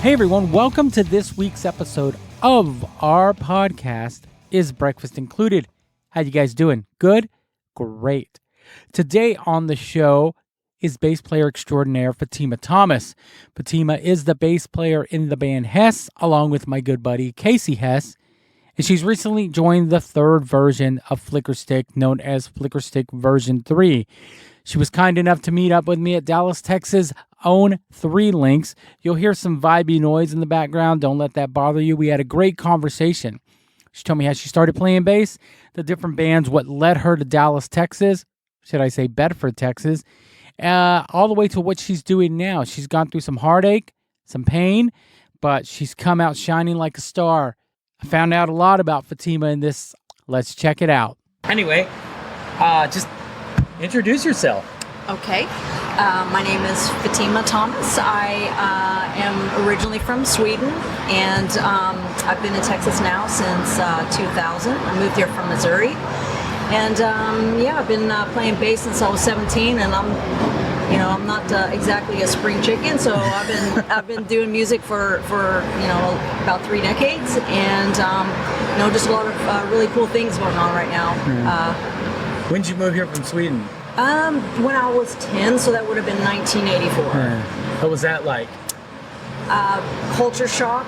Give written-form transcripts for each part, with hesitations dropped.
Hey everyone, welcome to this week's episode of our podcast, Is Breakfast Included? How you guys doing? Good? Great. Today on the show is bass player extraordinaire Fatima Thomas. Fatima is the bass player in the band HESS, along with my good buddy Casey HESS, and she's recently joined the third version of Flickerstick, known as Flickerstick version 3. She was kind enough to meet up with me at Dallas, Texas' own 3 Links. You'll hear some vibey noise in the background. Don't let that bother you. We had a great conversation. She told me how she started playing bass, the different bands, what led her to Dallas, Texas. Should I say Bedford, Texas? All the way to what she's doing now. She's gone through some heartache, some pain, but she's come out shining like a star. I found out a lot about Fatima in this. Let's check it out. Anyway, just introduce yourself. Okay. My name is Fatima Thomas. I am originally from Sweden, and I've been in Texas now since 2000. I moved here from Missouri. And I've been playing bass since I was 17, and I'm not exactly a spring chicken, so I've been doing music for about 3 decades, and just a lot of really cool things going on right now. When did you move here from Sweden? When I was 10, so that would have been 1984. What was that like? Culture shock,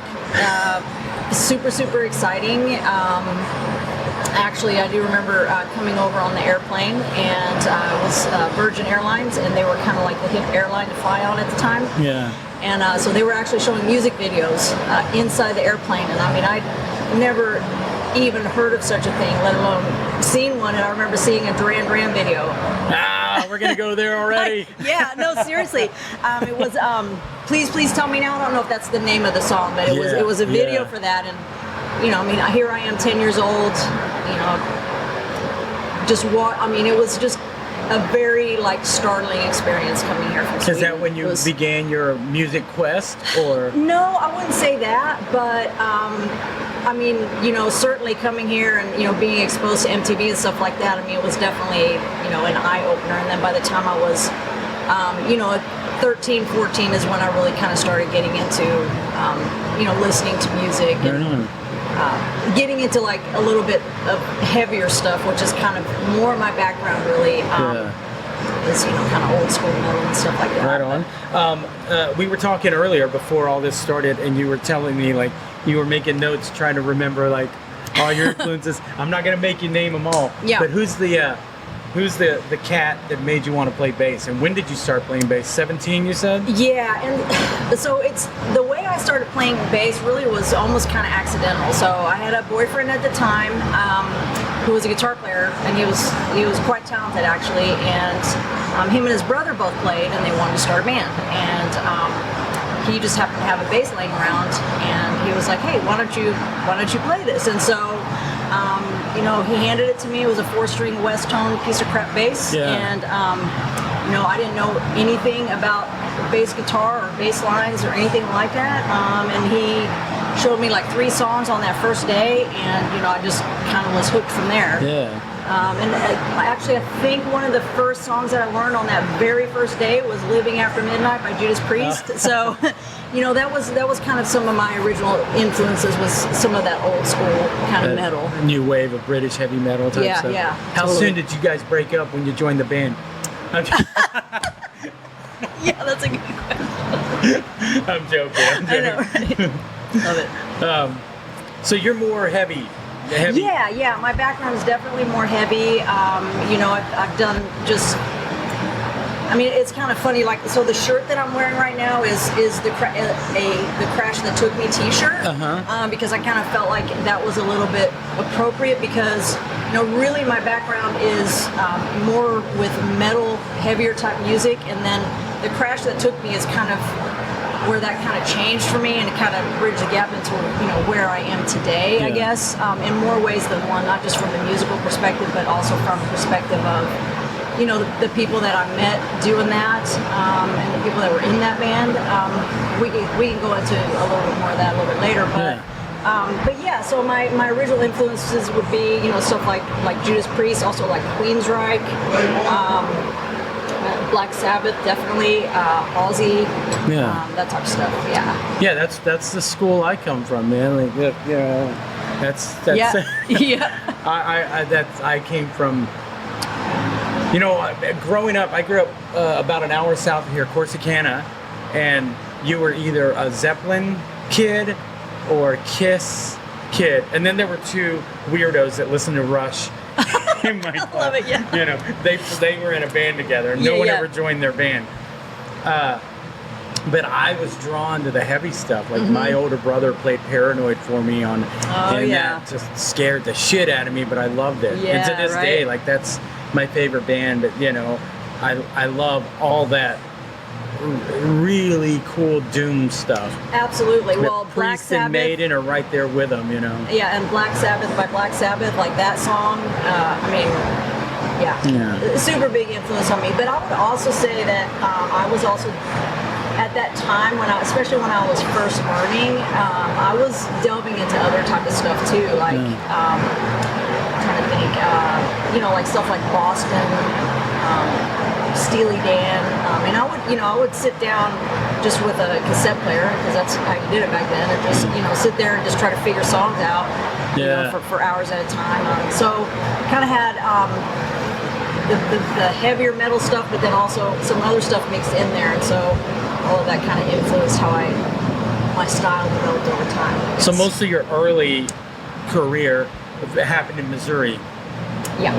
super, super exciting. Actually, I do remember coming over on the airplane, and it was Virgin Airlines, and they were kind of like the hip airline to fly on at the time. Yeah. And so they were actually showing music videos inside the airplane, and I mean, I'd never even heard of such a thing, let alone seen one. And I remember seeing a Duran Duran video. We're gonna go there already. Yeah, no, seriously. It was Please, Please Tell Me Now. I don't know if that's the name of the song, but it was a video for that. And here I am, 10 years old. It was just a very startling experience coming here from Sweden. Is that when you began your music quest, or? No, I wouldn't say that, but certainly coming here and being exposed to MTV and stuff like that. I mean, it was definitely an eye opener. And then by the time I was 13, 14 is when I really kind of started getting into listening to music and getting into a little bit of heavier stuff, which is kind of more my background really. Is kind of old school metal and stuff like that. Right on. We were talking earlier before all this started, and you were telling me you were making notes, trying to remember all your influences. I'm not gonna make you name them all. Yeah. But who's the cat that made you want to play bass, and when did you start playing bass? 17, you said? Yeah, and so it's the way I started playing bass really was almost kind of accidental. So I had a boyfriend at the time who was a guitar player, and he was quite talented actually, and him and his brother both played, and they wanted to start a band, and he just happened to have a bass laying around, and he was like, "Hey, why don't you play this?" And so he handed it to me. It was a 4-string West Tone piece of crap bass, and I didn't know anything about bass guitar or bass lines or anything like that. And he showed me 3 songs on that first day, and I just kind of was hooked from there. Yeah. Actually, I think one of the first songs that I learned on that very first day was "Living After Midnight" by Judas Priest. So, that was kind of some of my original influences, was some of that old school kind of metal. New wave of British heavy metal type stuff. Yeah. How soon did you guys break up when you joined the band? Yeah, that's a good question. I'm joking. I know, right? Love it. So you're more heavy. Yeah. My background is definitely more heavy. I've done just. I mean, it's kind of funny. So the shirt that I'm wearing right now is the Crash That Took Me T-shirt, because I kind of felt like that was a little bit appropriate, because really my background is more with metal, heavier type music, and then the Crash That Took Me is kind of where that kind of changed for me, and it kind of bridged the gap into where I am today, I guess, in more ways than one, not just from the musical perspective, but also from the perspective of the people that I met doing that, and the people that were in that band. We can go into a little bit more of that a little bit later, but yeah, so my original influences would be stuff like Judas Priest, also like Queensryche, Black Sabbath, definitely. Ozzy, that type of stuff. Yeah. Yeah, that's the school I come from, man. Like, that's I came from. Growing up, I grew up about an hour south of here, Corsicana, and you were either a Zeppelin kid or Kiss kid, and then there were two weirdos that listened to Rush. In my class. Love it, yeah. They were in a band together. No one ever joined their band. But I was drawn to the heavy stuff. Like my older brother played Paranoid for me that just scared the shit out of me, but I loved it. Yeah, and to this day, like that's my favorite band. I love all that really cool doom stuff. Absolutely. Well, Black Priest and Sabbath, Maiden are right there with them, Yeah, and Black Sabbath by Black Sabbath, like that song. Super big influence on me. But I would also say that I was also at that time especially when I was first learning, I was delving into other type of stuff too, like trying to think, like stuff like Boston. Steely Dan, and I would sit down just with a cassette player because that's how you did it back then, and just sit there and just try to figure songs out, for hours at a time. So kind of had the heavier metal stuff, but then also some other stuff mixed in there, and so all of that kind of influenced how my style developed over time. So most of your early career happened in Missouri. Yeah.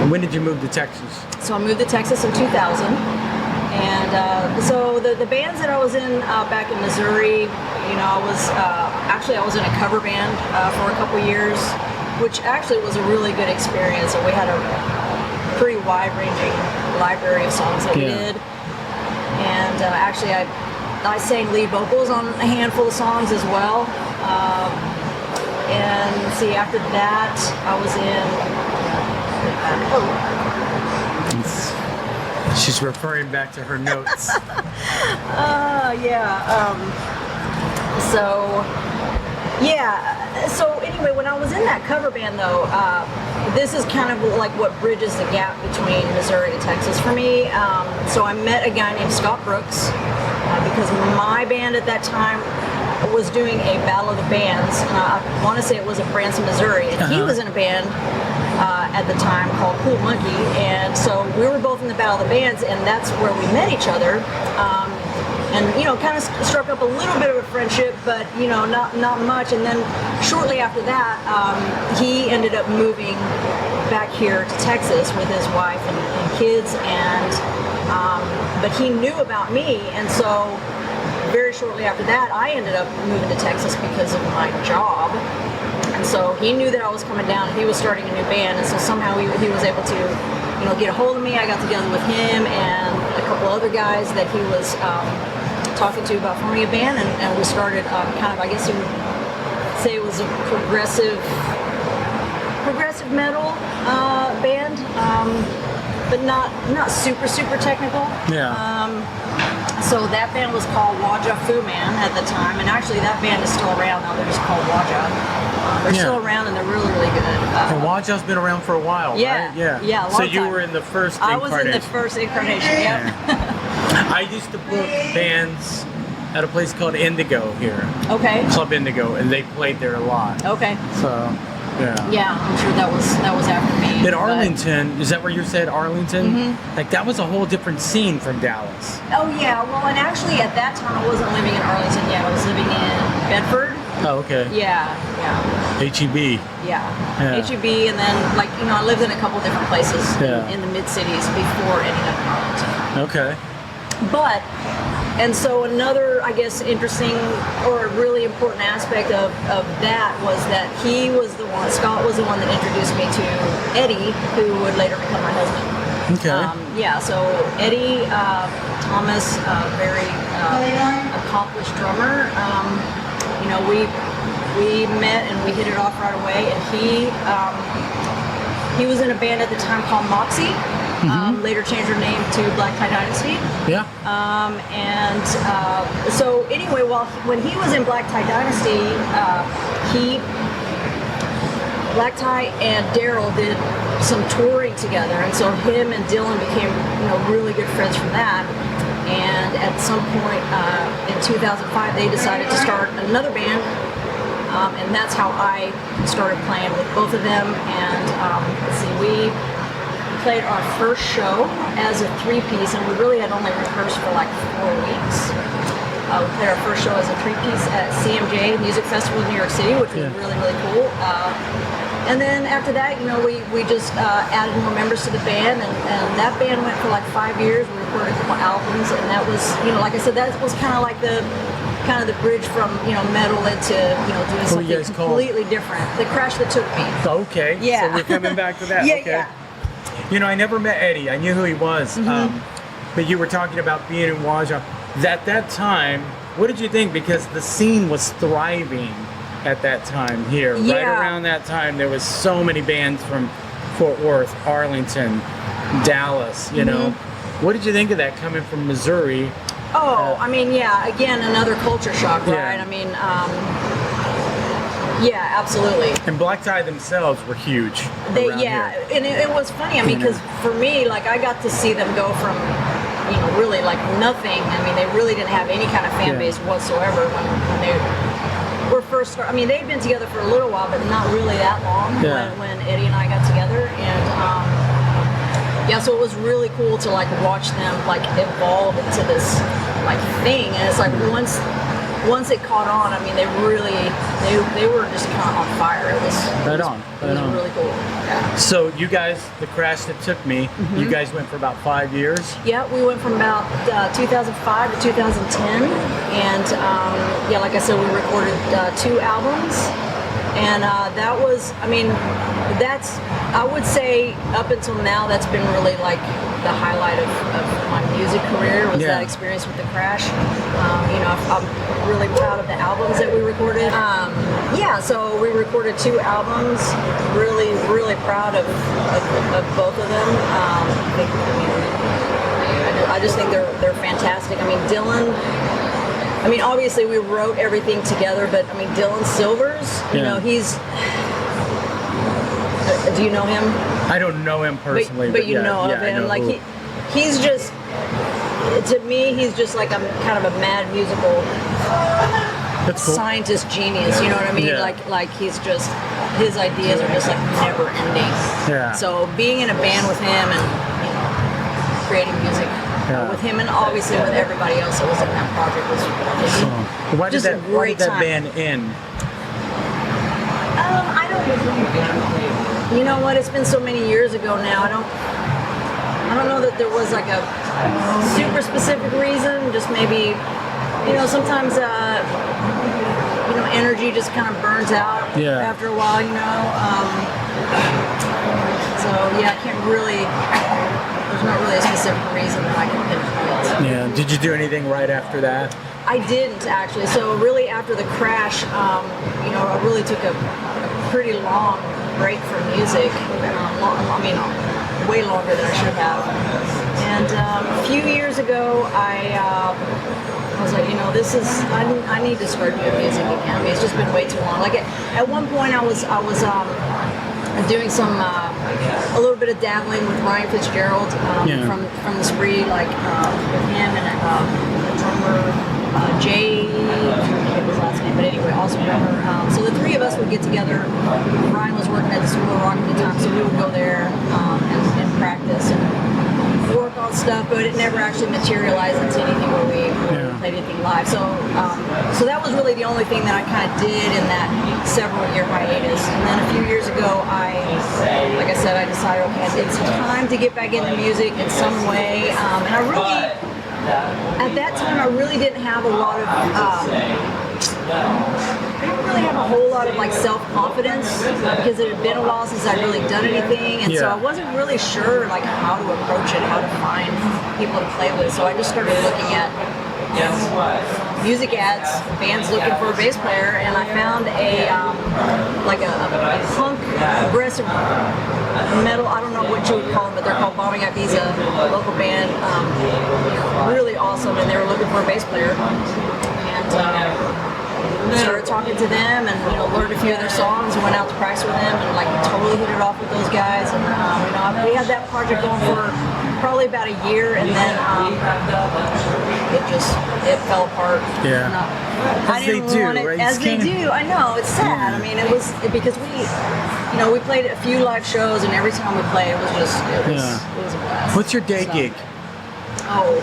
When did you move to Texas? So I moved to Texas in 2000, and so the bands that I was in back in Missouri, I was in a cover band for a couple years, which actually was a really good experience, and we had a pretty wide-ranging library of songs that we did, and actually I sang lead vocals on a handful of songs as well, and see, after that I was in She's referring back to her notes. So anyway, when I was in that cover band though, this is kind of like what bridges the gap between Missouri and Texas for me. So I met a guy named Scott Brooks because my band at that time was doing a Battle of the Bands. I want to say it was in Branson, Missouri, and he was in a band at the time called Cool Monkey, and so we were both in the Battle of the Bands, and that's where we met each other, and kind of struck up a little bit of a friendship, but not much. And then shortly after that, he ended up moving back here to Texas with his wife and kids, and but he knew about me, and so very shortly after that, I ended up moving to Texas because of my job. And so he knew that I was coming down, and he was starting a new band, and so somehow he was able to, get a hold of me. I got together with him and a couple other guys that he was talking to about forming a band, and we started kind of, I guess you would say it was a progressive metal band, but not super technical. So that band was called Waja Fu Man at the time, and actually that band is still around now. They're just called Waja. They're still around, and they're really good. And Waja's been around for a while, right? Yeah, a long So you time. were in the first incarnation. I was in the first incarnation, I used to book bands at a place called Indigo here. Okay. Club Indigo, and they played there a lot. Okay. So, yeah, I'm sure that was after me. In Arlington, is that where you said Arlington? Mm-hmm. Like that was a whole different scene from Dallas. Oh yeah, well, and actually at that time I wasn't living in Arlington yet. I was living in Bedford. Oh, okay. Yeah. HEB. Yeah. HEB, and then I lived in a couple different places in the mid cities before ending up in Arlington. Okay. And so another, I guess, interesting or really important aspect of that was that Scott was the one that introduced me to Eddie, who would later become my husband. Okay. So Eddie Thomas, very accomplished drummer. We met and we hit it off right away, and he was in a band at the time called Moxie. Later changed her name to Black Tie Dynasty. Yeah. So anyway, when he was in Black Tie Dynasty, Black Tie and Daryl did some touring together, and so him and Dylan became, you know, really good friends from that. And at some point in 2005, they decided to start another band, and that's how I started playing with both of them. And let's see, we played our first show as a three-piece, and we really had only rehearsed for like 4 weeks. We played our first show as a three-piece at CMJ Music Festival in New York City, which was really, really cool. And then after that, you know, we just added more members to the band, and that band went for like 5 years. We recorded a couple albums, and that was, you know, like I said, that was kind of like the bridge from, you know, metal into, you know, doing something completely different. The Crash That Took Me. Okay. Yeah. So we're coming back to that. Yeah, okay. yeah. You know, I never met Eddie. I knew who he was. But you were talking about being in Waja. At that time, what did you think? Because the scene was thriving at that time here. Yeah. Right around that time, there was so many bands from Fort Worth, Arlington, Dallas, you know. What did you think of that coming from Missouri? Oh, I mean, yeah, again, another culture shock, right? Yeah. I mean, yeah, absolutely. And Black Tie themselves were huge. Around here. And it was funny. I mean, because for me, like, I got to see them go from, you know, really like nothing. I mean, they really didn't have any kind of fan base whatsoever when they were first started. I mean, they'd been together for a little while, but not really that long when Eddie and I got together. And yeah, so it was really cool to like watch them like evolve into this like thing. And it's like once it caught on, I mean, they were just kind of on fire. It was really cool. Yeah. So you guys, the Crash That Took Me, you guys went for about 5 years? Yeah, we went from about 2005 to 2010, and yeah, like I said, we recorded 2 albums, and that was, I mean, that's, I would say up until now, that's been really like the highlight of my music career was that experience with the Crash. You know, I'm really proud of the albums that we recorded. Yeah, so we recorded 2 albums. Really, really proud of both of them. I just think they're fantastic. I mean, Dylan. I mean, obviously we wrote everything together, but I mean, Dylan Silvers. You know, he's. Do you know him? I don't know him personally, but you know of him. Like he's just, to me, he's just like a kind of a mad musical scientist genius. You know what I mean? Yeah. Like he's just, his ideas are just like never ending. Yeah. So being in a band with him and, you know, creating music with him and obviously with everybody else that was in that project was just a great time. Why did that band end? I don't know. You know what? It's been so many years ago now. I don't know that there was like a super specific reason. Just maybe, you know, sometimes you know, energy just kind of burns out after a while. You know. So yeah, I can't really. There's not really a specific reason that I can pinpoint. Yeah. Did you do anything right after that? I didn't actually. So really, after the Crash, you know, I really took a pretty long break from music. I mean, way longer than I should have. And a few years ago, I was like, you know, I need to start doing music again. I mean, it's just been way too long. Like at one point, I was doing some a little bit of dabbling with Ryan Fitzgerald from the Spree, like with him and the drummer. Jay, I forget his last name, but anyway, also drummer. So the 3 of us would get together. Ryan was working at the School of Rock at the time, so we would go there and practice and work on stuff, but it never actually materialized into anything where we played anything live. So so that was really the only thing that I kind of did in that several-year hiatus. And then a few years ago, like I said, I decided, okay, it's time to get back into music in some way, and I really. At that time, I really didn't have a lot of, I didn't really have a whole lot of like self-confidence because it had been a while since I'd really done anything, and so I wasn't really sure like how to approach it, how to find people to play with. So I just started looking at music ads, bands looking for a bass player, and I found a punk aggressive metal, I don't know what you would call them, but they're called Bombing Ibiza, a local band, really awesome, and they were looking for a bass player, and started talking talking to them and learned a few of their songs and went out to practice with them and like totally hit it off with those guys. And we had that project going for probably about a year, and then it fell apart. Yeah. I didn't want it, right? as they do. I know, it's sad. I mean, it was because we played a few live shows, and every time we played, it was a blast. What's your day gig? Oh.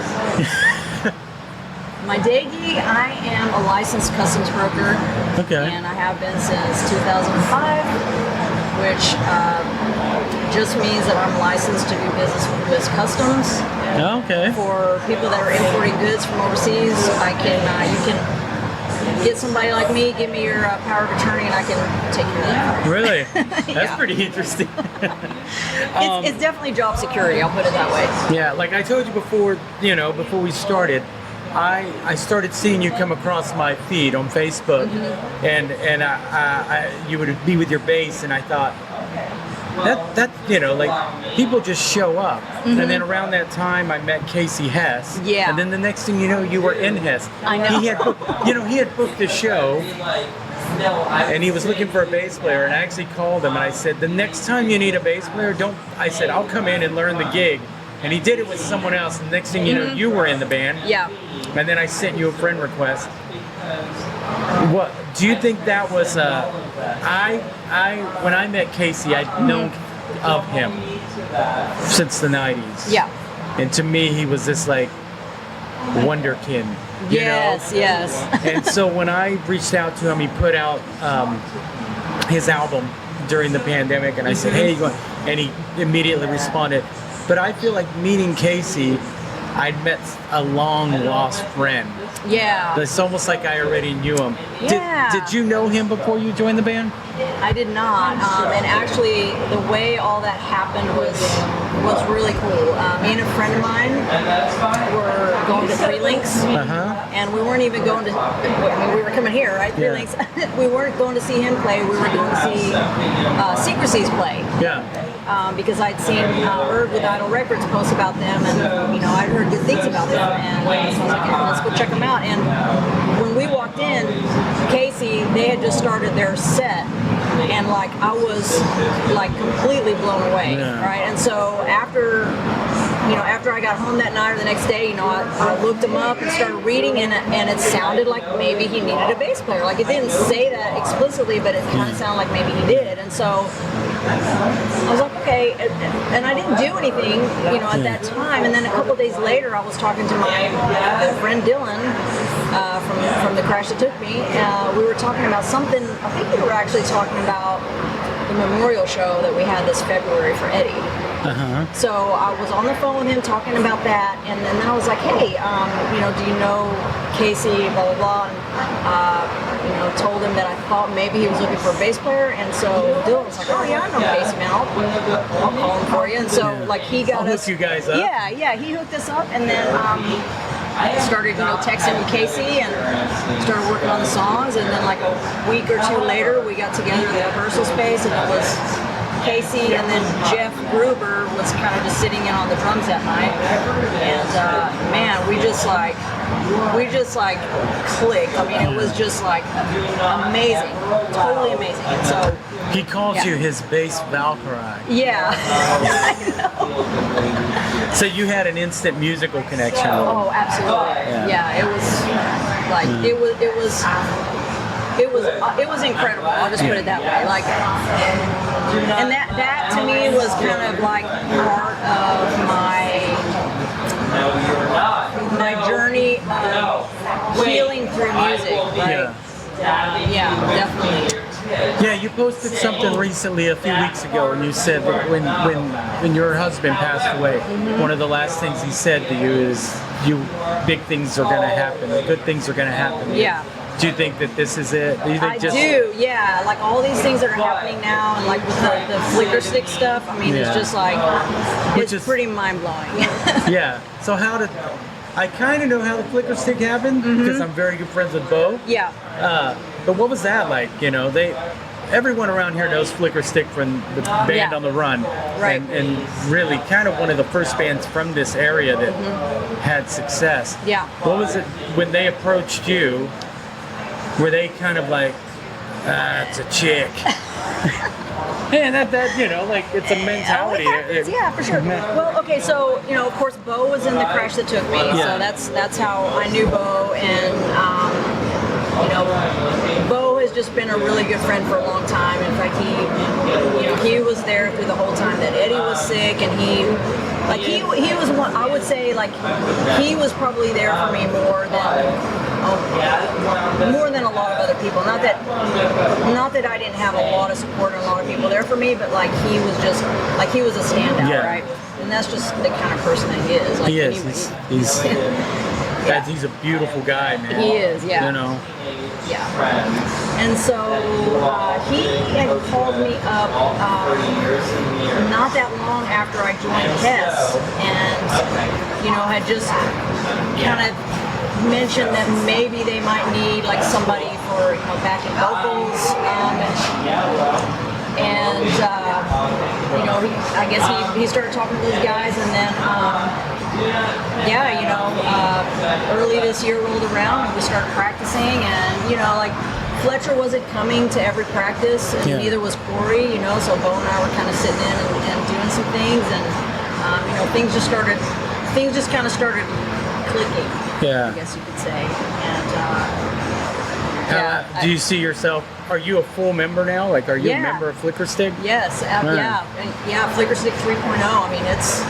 My day gig, I am a licensed customs broker. Okay. And I have been since 2005, which just means that I'm licensed to do business with U.S. Customs. Okay. For people that are importing goods from overseas, you can get somebody like me, give me your power of attorney, and I can take care of that. Really? That's Yeah. pretty interesting. It's definitely job security, I'll put it that way. Yeah, like I told you before, before we started, I started seeing you come across my feed on Facebook, and I you would be with your bass, and I thought that like people just show up. And then around that time, I met Casey Hess. Yeah. And then the next thing you know, you were in Hess. I know. He had booked the show. And he was looking for a bass player, and I actually called him and I said, the next time you need a bass player, I said, I'll come in and learn the gig. And he did it with someone else, and the next thing you know, you were in the band. Yeah. And then I sent you a friend request. What do you think that was? When I met Casey, I'd known of him since the '90s. Yeah. And to me, he was this like wonderkin. Yes. And so when I reached out to him, he put out his album during the pandemic, and I said, "Hey," and he immediately responded. But I feel like meeting Casey, I'd met a long lost friend. Yeah. It's almost like I already knew him. Yeah. Did you know him before you joined the band? I did not, and actually, the way all that happened was really cool. Me and a friend of mine were going to Three Links, and we weren't even going to. We were coming here, right? Three Links. We weren't going to see him play. We were going to see Secrecies play. Yeah. Because I'd seen Irv with Idol Records post about them, and I'd heard good things about them, and so I was like, hey, let's go check them out. And when we walked in, Casey, they had just started their set, and like I was like completely blown away, right? And so after I got home that night or the next day, I looked him up and started reading, and it sounded like maybe he needed a bass player. Like it didn't say that explicitly, but it kind of sounded like maybe he did. And so I was like, okay, and I didn't do anything, at that time. And then a couple of days later, I was talking to my friend Dylan from the Crash That Took Me. We were talking about something. I think we were actually talking about the memorial show that we had this February for Eddie. So I was on the phone with him talking about that, and then I was like, hey, do you know Casey, blah, blah, blah, and, told him that I thought maybe he was looking for a bass player, and so Dylan was like, oh yeah, I know Casey, man, I'll call him for you, and so like he got I'll us. hook you guys up. Yeah, he hooked us up, and then started, texting Casey and started working on the songs, and then like a week or two later, we got together in the rehearsal space, and it was Casey, and then Jeff Gruber was kind of just sitting in on the drums that night, and man, we just like clicked. I mean, it was just like amazing, totally amazing. And so he calls you his bass Valkyrie. Yeah. So you had an instant musical connection. Oh, absolutely. Yeah, it was like it was incredible. I'll just put it that way. Like, and that to me was kind of like part of my journey of healing through music. Right? Yeah, definitely. Yeah, you posted something recently a few weeks ago, and you said that when your husband passed away, one of the last things he said to you is, big things are going to happen, good things are going to happen. Yeah. Do you think that this is it? I do, yeah. Like all these things that are happening now, and like with the flicker stick stuff, I mean, it's just like, it's pretty mind-blowing. Yeah. So I kind of know how the flicker stick happened, because I'm very good friends with Bo. Yeah. But what was that like? Everyone around here knows Flicker Stick from the band On the Run. Right. And really kind of one of the first bands from this area that had success. Yeah. What was it when they approached you? Were they kind of like, That's a chick. And that you know, like it's a mentality. Yeah, for sure. Well, okay, so you know, of course, Bo was in the crash that took me, so that's how I knew Bo, and you know, Bo has just been a really good friend for a long time. In fact, he was there through the whole time that Eddie was sick, and he was one. I would say like he was probably there for me more than a lot of other people. Not that I didn't have a lot of support and a lot of people there for me, but like he was just like he was a standout, right? And that's just the kind of person that he is. Like, he is. He's a beautiful guy, man. He is, yeah. You know. Yeah. And so he had called me up not that long after I joined HESS, and you know had just kind of mentioned that maybe they might need like somebody for backing vocals, and you know I guess he started talking to those guys, and then early this year rolled around and we started practicing, and you know like Fletcher wasn't coming to every practice, and neither was Corey, you know, so Bo and I were kind of sitting in and doing some things, and you know things just kind of started clicking. I guess you could say. And do you see yourself? Are you a full member now? Like, are you a member of Flicker Stick? Yes, Flicker Stick 3.0. I mean, that's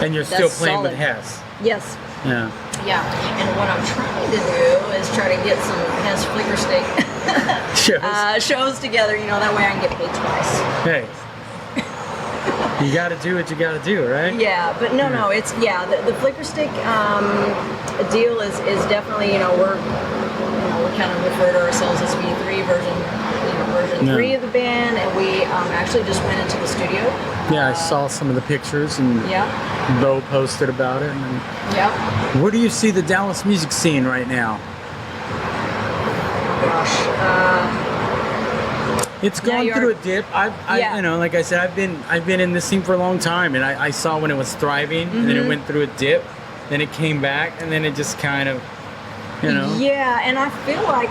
and you're still playing solid. with HESS. Yes. Yeah. Yeah, and what I'm trying to do is try to get some HESS Flicker Stick shows together. You know, that way I can get paid twice. Hey. You got to do what you got to do, right? Yeah, but no, it's the Flicker Stick deal is definitely we're kind of refer to ourselves as V3 version 3 of the band, and we actually just went into the studio. Yeah, I saw some of the pictures, and Bo posted about it. And where do you see the Dallas music scene right now? Gosh. It's gone through a dip. You know, like I said, I've been in this scene for a long time, and I saw when it was thriving, and then it went through a dip, then it came back, and then it just kind of, you know. Yeah, and I feel like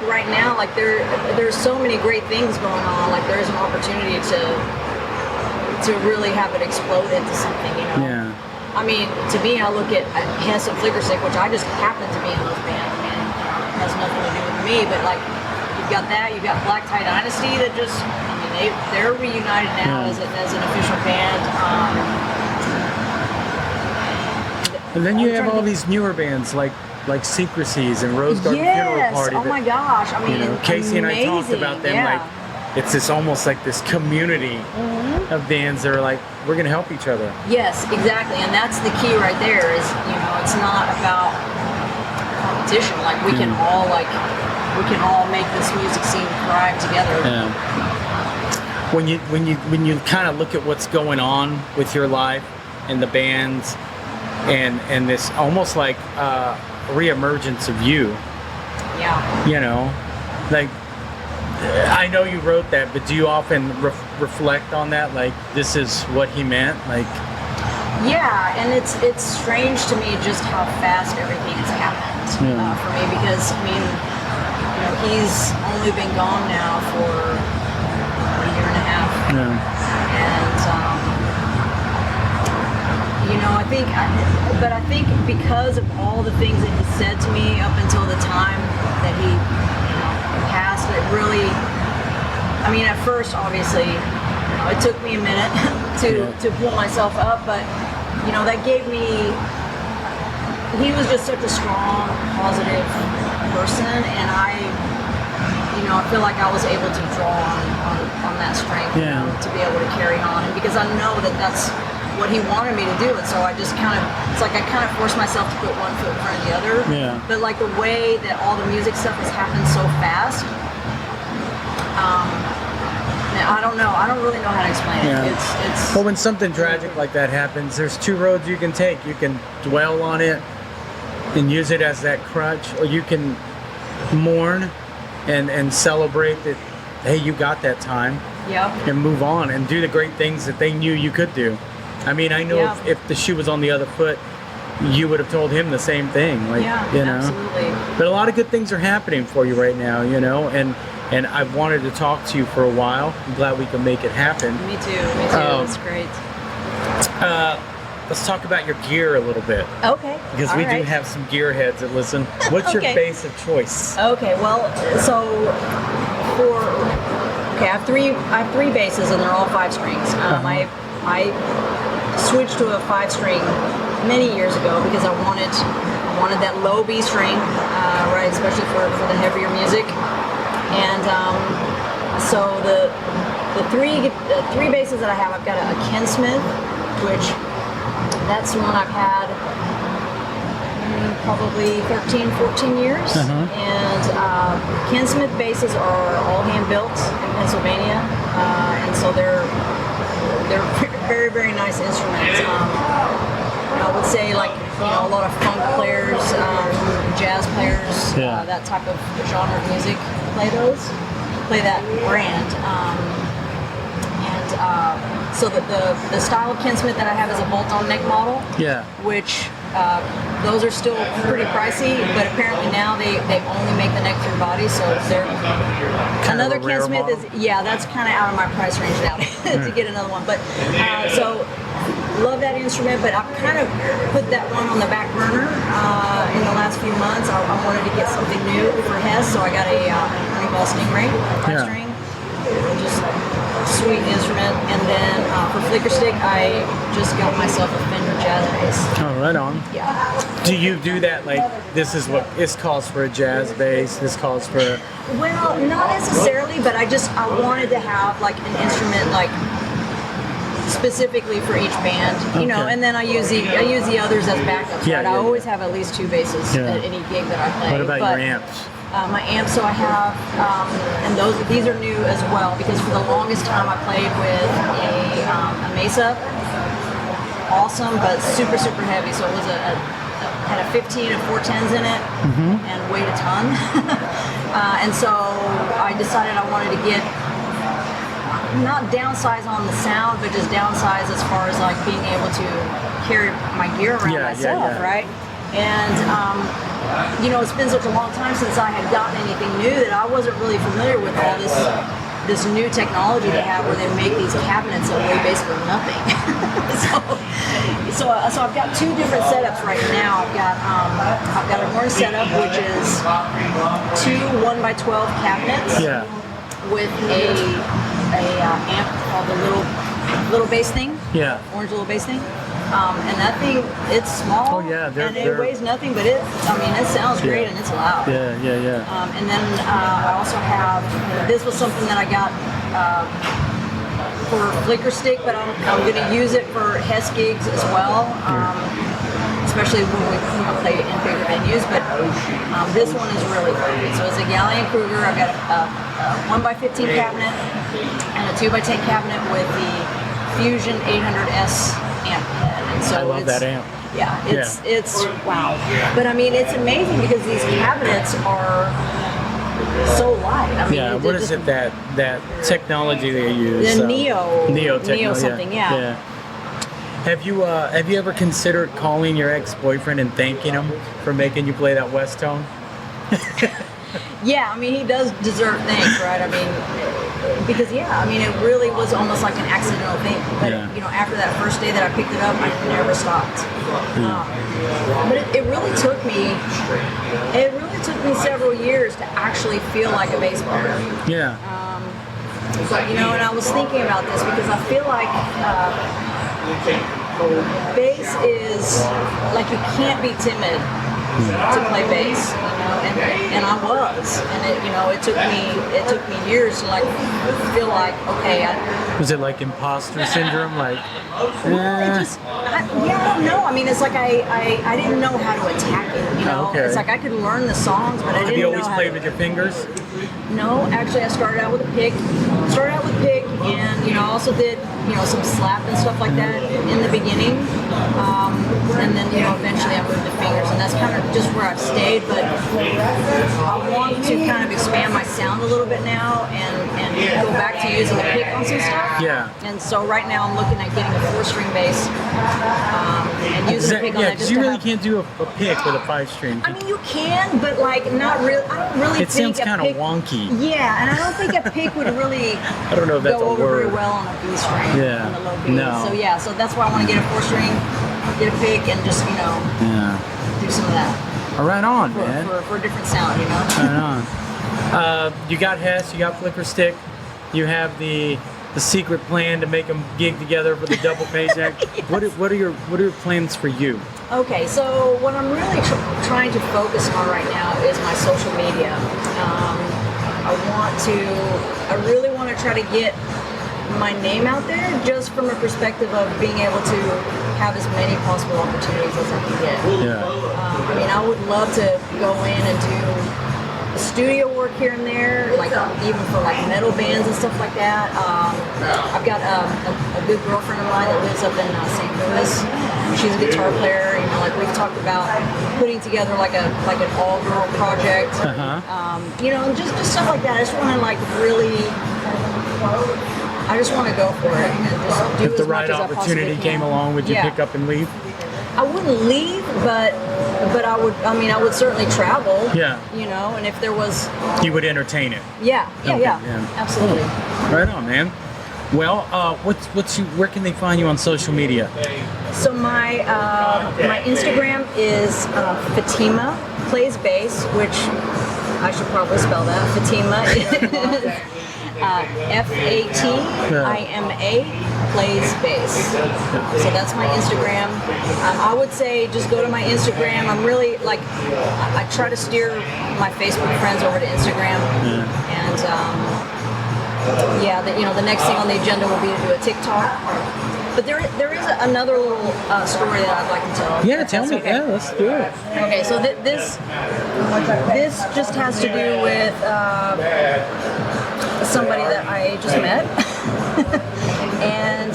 right now, like there's so many great things going on. Like there's an opportunity to really have it explode into something, you know. Yeah. I mean, to me, I look at HESS and Flicker Stick, which I just happen to be in those bands. I mean, it has nothing to do with me, but like. Got that. You got Black Tie Dynasty that just, I mean, they're reunited now as an official band. And then you have all these newer bands like Secrecies and Rose Garden Funeral Party. Oh my gosh! I mean, Casey and I talked about them. Like it's this almost like this community of bands that are like we're gonna help each other. Yes, exactly, and that's the key right there. Is it's not about competition. Like we can all make this music scene thrive together. Yeah. When you kind of look at what's going on with your life and the bands and this almost like reemergence of you. Yeah. You know, like I know you wrote that, but do you often reflect on that? Like this is what he meant, like. Yeah, and it's strange to me just how fast everything has happened for me, because I mean. He's only been gone now for a year and a half, and I think because of all the things that he said to me up until the time that he passed, it really. I mean, at first, obviously, it took me a minute to pull myself up, but that gave me. He was just such a strong, positive person, and I feel like I was able to draw on that strength to be able to carry on, and because I know that that's what he wanted me to do, and so I just it's like I kind of forced myself to put one foot in front of the other. Yeah. But like the way that all the music stuff has happened so fast, I don't know. I don't really know how to explain it. It's. Well, when something tragic like that happens, there's two roads you can take. You can dwell on it and use it as that crutch, or you can mourn and celebrate that, hey, you got that time, and move on and do the great things that they knew you could do. I mean, I know if the shoe was on the other foot, you would have told him the same thing. Like, Yeah, you know. absolutely. But a lot of good things are happening for you right now, you know, and I've wanted to talk to you for a while. I'm glad we can make it happen. Me too. That's great. Let's talk about your gear a little bit. Okay. Because we do have some gearheads that listen. What's your bass of choice? Okay, well, so I have three basses and they're all 5 strings. I switched to a 5-string many years ago because I wanted that low B string, right, especially for the heavier music. And so the three basses that I have, I've got a Ken Smith, which that's one I've had probably 13, 14 years. And Ken Smith basses are all hand built in Pennsylvania, and so they're very, very nice instruments. I would say, like, a lot of funk players, jazz players, that type of genre of music play that brand. So the style of Ken Smith that I have is a bolt-on neck model, which those are still pretty pricey, but apparently now they only make the neck through body, so they're another Ken Smith model? That's kind of out of my price range now to get another one. But so love that instrument, but I've kind of put that one on the back burner in the last few months. I wanted to get something new for HESS, so I got a Honeyball Stingray 5-string. Just sweet instrument. And then for flicker stick, I just got myself a Fender jazz bass. Oh, right on. Yeah. Do you do that, like, this is what this calls for a jazz bass, this calls for Well, not necessarily, but I wanted to have like an instrument like specifically for each band, you know, and then I use the others as backups. Right? I always have at least 2 basses at any gig that I play. What about your amps? My amps, so I have, and these are new as well, because for the longest time I played with a Mesa, awesome, but super, super heavy. So it was had a 15 and 410s in it, and weighed a ton. And so I decided I wanted to get, not downsize on the sound, but just downsize as far as like being able to carry my gear around myself, right? And it's been such a long time since I had gotten anything new that I wasn't really familiar with all this new technology they have, where they make these cabinets that weigh basically nothing. so I've got 2 different setups right now. I've got a horn setup, which is 2 1x12 cabinets with a amp called the little bass thing. Orange little bass thing. And that thing, it's small, and it weighs nothing, but it sounds great, and it's loud. And then I also have, this was something that I got for flicker stick, but I'm going to use it for HESS gigs as well, especially when we play in bigger venues. But this one is really great. So it's a Gallian Kruger. I've got a 1x15 cabinet and a 2x10 cabinet with the Fusion 800S amp head. And so I love that amp. Yeah, it's wow. But it's amazing because these cabinets are so light. What is it that technology they use? The Neo something. Have you ever considered calling your ex-boyfriend and thanking him for making you play that West tone? Yeah, he does deserve thanks, right? Because it really was almost like an accidental thing. But after that first day that I picked it up, I never stopped. But it really took me several years to actually feel like a bass player. And I was thinking about this because I feel like bass is like, you can't be timid to play bass, and I was, and it took me years to like feel like, okay, was it like imposter syndrome, like? I don't know. It's like I didn't know how to attack it. It's like I could learn the songs, but I didn't know. Have you always played with your fingers? No, actually, I started out with a pick. And I also did some slap and stuff like that in the beginning, and then eventually I moved to fingers, and that's kind of just where I've stayed. But I want to kind of expand my sound a little bit now and go back to using the pick on some stuff. Yeah. And so right now I'm looking at getting a 4-string bass and using the pick on that. Because you really can't do a pick with a 5-string. I mean, you can, but like not really. I don't really it think sounds kind of wonky. Yeah, and I don't think a pick would really I don't know if that's go a over word. very well on a B string. Yeah. On the low B. No. So yeah, so that's why I want to get a 4-string, get a pick, and just do some of that. Right on, for, man. For a different sound, Right on. You got HESS, you got Flicker Stick, you have the secret plan to make them gig together for the double paycheck. Yes. What are your plans for you? Okay, so what I'm really trying to focus on right now is my social media. I really want to try to get my name out there, just from a perspective of being able to have as many possible opportunities as I can get. Yeah. I mean, I would love to go in and do studio work here and there, like even for like metal bands and stuff like that. I've got a good girlfriend of mine that lives up in St. Louis. She's a guitar player. Like we've talked about putting together like an all-girl project. Just stuff like that. I just want to like really. I just want to go for it and just do if the as right much as opportunity I possibly came can. along, would you pick up and leave? I wouldn't leave, but I would. I mean, I would certainly travel. Yeah. And if there was. You would entertain it. Yeah. Okay, Absolutely. Right on, man. Well, where can they find you on social media? So my Instagram is Fatima Plays Bass, which I should probably spell that. Fatima is Fatima Plays Bass. So that's my Instagram. I would say just go to my Instagram. I'm really like I try to steer my Facebook friends over to Instagram, and the next thing on the agenda will be to do a TikTok. But there is another little story that I'd like to tell. Yeah, tell me. Okay. Yeah, let's do it. Okay, so this just has to do with somebody that I just met, and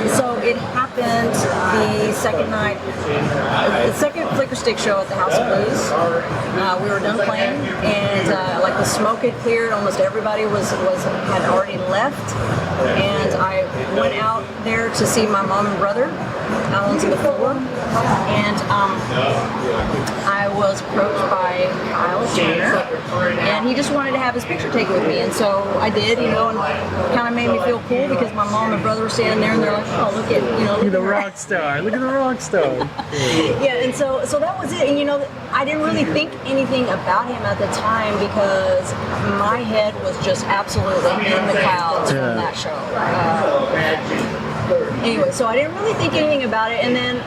so it happened the second night, the second Flicker Stick show at the House of Blues. We were done playing, and like the smoke had cleared. Almost everybody had already left, and I went out there to see my mom and brother out onto the floor, and I was approached by Kyle Turner, and he just wanted to have his picture taken with me, and so I did, and kind of made me feel cool because my mom and brother were standing there, and they're like, oh, look at the rock star, look at the rock star. Yeah, and so that was it, and I didn't really think anything about him at the time because my head was just absolutely in the clouds from that show. Anyway, so I didn't really think anything about it, and then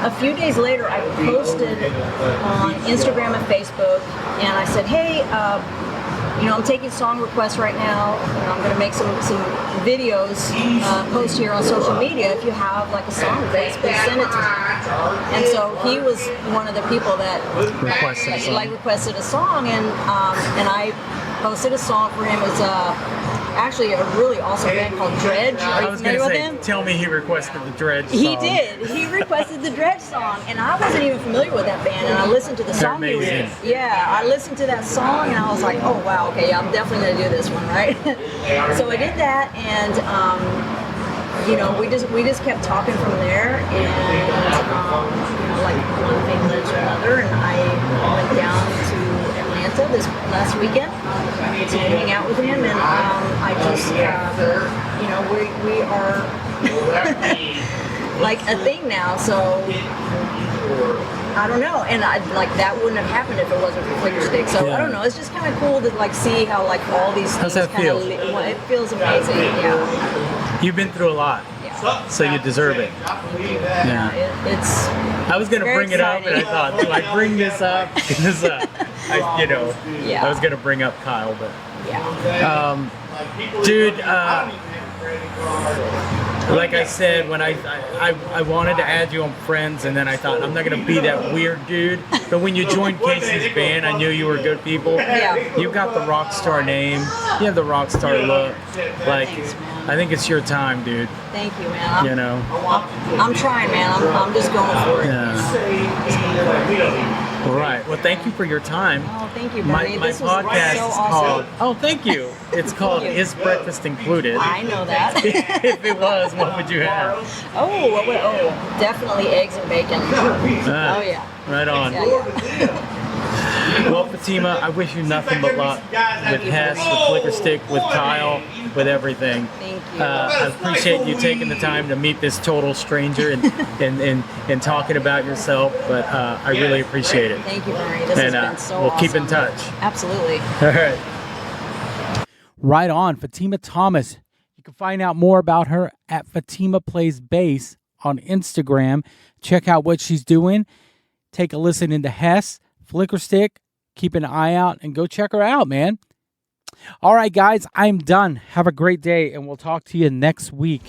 a few days later I posted on Instagram and Facebook, and I said, hey, I'm taking song requests right now. I'm going to make some videos, post here on social media. If you have like a song request, please send it to me. And so he was one of the people that requested a song, and I posted a song for him. It's actually a really awesome band called Dredge. Are you familiar with him? Tell me he requested the Dredge song. He did. He requested the Dredge song, and I wasn't even familiar with that band. And I listened to the song. They're amazing. I listened to that song, and I was like, oh wow, okay, I'm definitely gonna do this one, right? So I did that, and we just kept talking from there, and like one thing led to another, and I went down to Atlanta this last weekend to hang out with him, and I just we are like a thing now, so I don't know, and that wouldn't have happened if it wasn't for Flicker Stick. So I don't know, it's just kind of cool to like see how like all these things kind of it feels amazing. Yeah, you've been through a lot. So you deserve it. Yeah. It's. I was gonna bring exciting. it up, and I thought, do I bring this up? Because I was gonna bring up Kyle, but dude, like I said, when I wanted to add you on Friends, and then I thought I'm not gonna be that weird dude. But when you joined Casey's band, I knew you were good people. Yeah. You got the rock star name. You have the rock star look. Like. Thanks, man. I think it's your time, dude. Thank you, man. I'm trying, man. I'm just going for it. Yeah. All right. Well, thank you for your time. Oh, thank you, My Bernie. This was podcast so is awesome. called. Oh, thank you. It's called you. Is Breakfast Included? I know that. If it was, what would you have? Definitely eggs and bacon. Ah, Oh yeah. Right on. Yeah. Well, Fatima, I wish you nothing but luck with HESS, with Flicker Stick, with Kyle, with everything. Thank you. I appreciate you taking the time to meet this total stranger and talking about yourself, but I really appreciate it. Thank you, Bernie. This has been so we'll awesome. keep in touch. Absolutely. All right. Right on. Fatima Thomas. You can find out more about her at Fatima Plays Bass on Instagram. Check out what she's doing. Take a listen into HESS, Flicker Stick. Keep an eye out and go check her out, man. All right, guys, I'm done. Have a great day, and we'll talk to you next week.